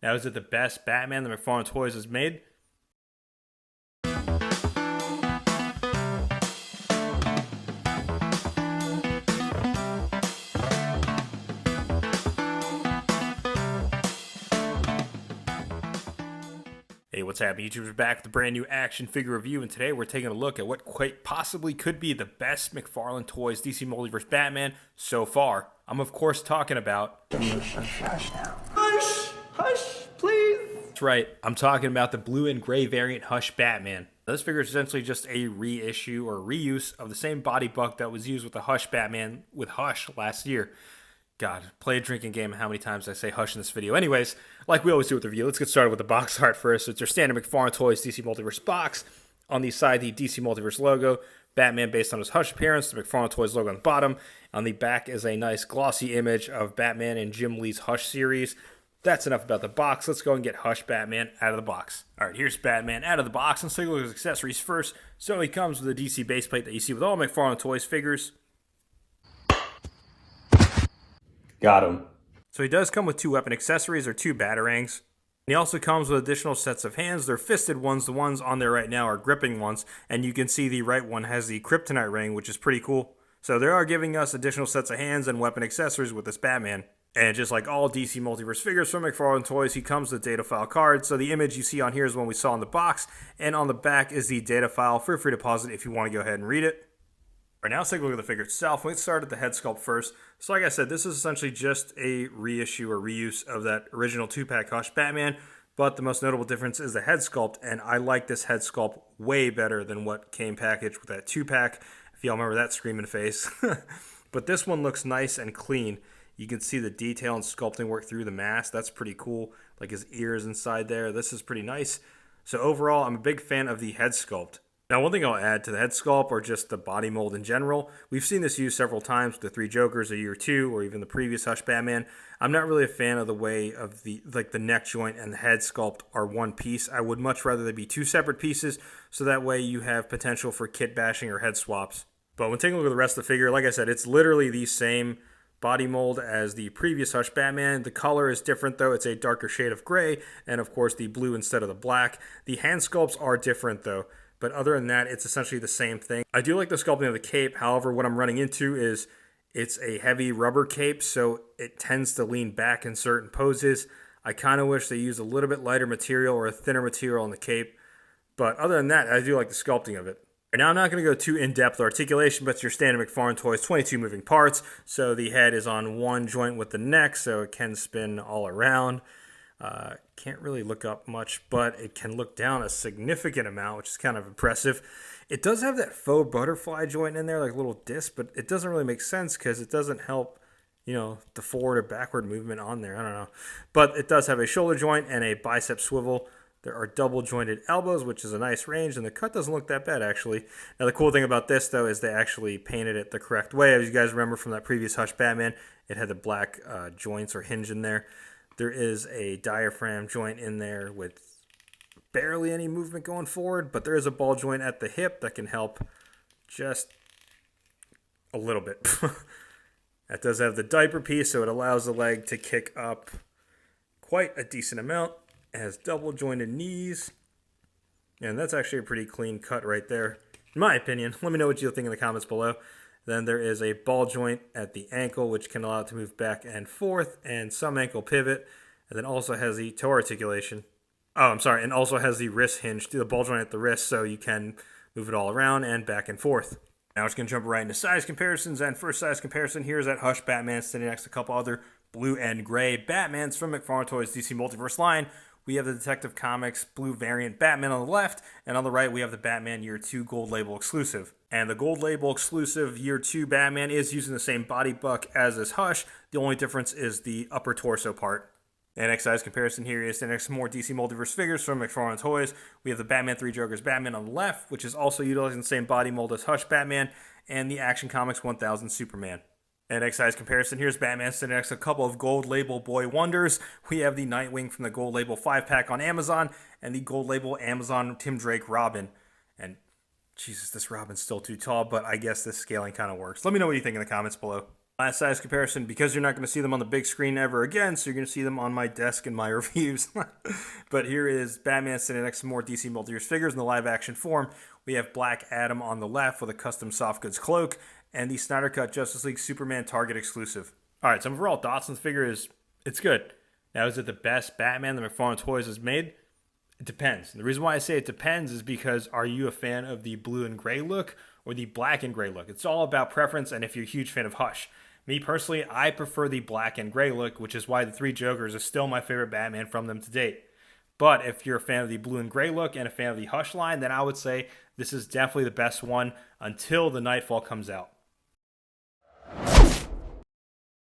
Now, is it the best Batman that McFarlane Toys has made? Hey, what's happening, YouTubers? We're back with a brand new action figure review, and today we're taking a look at what quite possibly could be the best McFarlane Toys DC Multiverse Batman so far. I'm, of course, talking about... Hush now. Hush, please. That's right, I'm talking about the blue and gray variant Hush Batman. Now, this figure is essentially just a reissue or reuse of the same body buck that was used with the Hush Batman with Hush last year. God, play a drinking game. How many times I say Hush in this video? Anyways, like we always do with the review, let's get started with the box art first. So it's your standard McFarlane Toys DC Multiverse box. On the side, the DC Multiverse logo. Batman based on his Hush appearance. The McFarlane Toys logo on the bottom. On the back is a nice glossy image of Batman and Jim Lee's Hush series. That's enough about the box. Let's go and get Hush Batman out of the box. All right, here's Batman out of the box. Let's take a look at his accessories first. So he comes with a DC base plate that you see with all McFarlane Toys figures. Got him. So he does come with 2 weapon accessories, or 2 batarangs. He also comes with additional sets of hands. They're fisted ones. The ones on there right now are gripping ones. And you can see the right one has the kryptonite ring, which is pretty cool. So they are giving us additional sets of hands and weapon accessories with this Batman. And just like all DC Multiverse figures from McFarlane Toys, he comes with data file cards. So the image you see on here is one we saw in the box. And on the back is the data file. Feel free to pause it if you want to go ahead and read it. All right, now let's take a look at the figure itself. Let's start at the head sculpt first. So like I said, this is essentially just a reissue or reuse of that original 2-pack Hush Batman, but the most notable difference is the head sculpt, and I like this head sculpt way better than what came packaged with that 2-pack, if y'all remember that screaming face. But this one looks nice and clean. You can see the detail and sculpting work through the mask. That's pretty cool, like his ears inside there. This is pretty nice. So overall, I'm a big fan of the head sculpt. Now, one thing I'll add to the head sculpt, or just the body mold in general, we've seen this used several times with the 3 Jokers, a year or 2, or even the previous Hush Batman. I'm not really a fan of the way of the neck joint and the head sculpt are one piece. I would much rather they be 2 separate pieces, so that way you have potential for kit bashing or head swaps. But when taking a look at the rest of the figure, like I said, it's literally the same body mold as the previous Hush Batman. The color is different though. It's a darker shade of gray, and of course the blue instead of the black. The hand sculpts are different though. But other than that, it's essentially the same thing. I do like the sculpting of the cape. However, what I'm running into is it's a heavy rubber cape, so it tends to lean back in certain poses. I kind of wish they used a little bit lighter material or a thinner material on the cape. But other than that, I do like the sculpting of it. Now, I'm not going to go too in-depth articulation, but it's your standard McFarlane Toys, 22 moving parts. So the head is on one joint with the neck, so it can spin all around. Can't really look up much, but it can look down a significant amount, which is kind of impressive. It does have that faux butterfly joint in there, like a little disc, but it doesn't really make sense because it doesn't help, the forward or backward movement on there. I don't know. But it does have a shoulder joint and a bicep swivel. There are double jointed elbows, which is a nice range, and the cut doesn't look that bad, actually. Now, the cool thing about this, though, is they actually painted it the correct way. As you guys remember from that previous Hush Batman, it had the black joints or hinge in there. There is a diaphragm joint in there with barely any movement going forward, but there is a ball joint at the hip that can help just a little bit. That does have the diaper piece, so it allows the leg to kick up quite a decent amount. It has double jointed knees, and that's actually a pretty clean cut right there, in my opinion. Let me know what you think in the comments below. Then there is a ball joint at the ankle, which can allow it to move back and forth, and some ankle pivot. And then also has the toe articulation. And also has the wrist hinge, the ball joint at the wrist, so you can move it all around and back and forth. Now it's going to jump right into size comparisons. And first size comparison, here's that Hush Batman sitting next to a couple other blue and gray Batmans from McFarlane Toys DC Multiverse line. We have the Detective Comics blue variant Batman on the left, and on the right we have the Batman Year 2 Gold Label exclusive. And the Gold Label exclusive Year 2 Batman is using the same body buck as this Hush. The only difference is the upper torso part. And next size comparison here is the next more DC Multiverse figures from McFarlane Toys. We have the Batman 3 Jokers Batman on the left, which is also utilizing the same body mold as Hush Batman, and the Action Comics 1000 Superman. And next size comparison, here's Batman sitting next to a couple of Gold Label Boy Wonders. We have the Nightwing from the Gold Label 5-pack on Amazon, and the Gold Label Amazon Tim Drake Robin. And Jesus, this Robin's still too tall, but I guess this scaling kind of works. Let me know what you think in the comments below. Last size comparison, because you're not going to see them on the big screen ever again, so you're going to see them on my desk in my reviews. But here is Batman sitting next to more DC Multiverse figures in the live action form. We have Black Adam on the left with a custom soft goods cloak, and the Snyder Cut Justice League Superman Target exclusive. Alright, some overall thoughts on the figure is, it's good. Now, is it the best Batman that McFarlane Toys has made? It depends. And the reason why I say it depends is because, are you a fan of the blue and gray look or the black and gray look? It's all about preference, and if you're a huge fan of Hush. Me personally, I prefer the black and gray look, which is why the Three Jokers is still my favorite Batman from them to date. But if you're a fan of the blue and gray look and a fan of the Hush line, then I would say this is definitely the best one until the Nightfall comes out.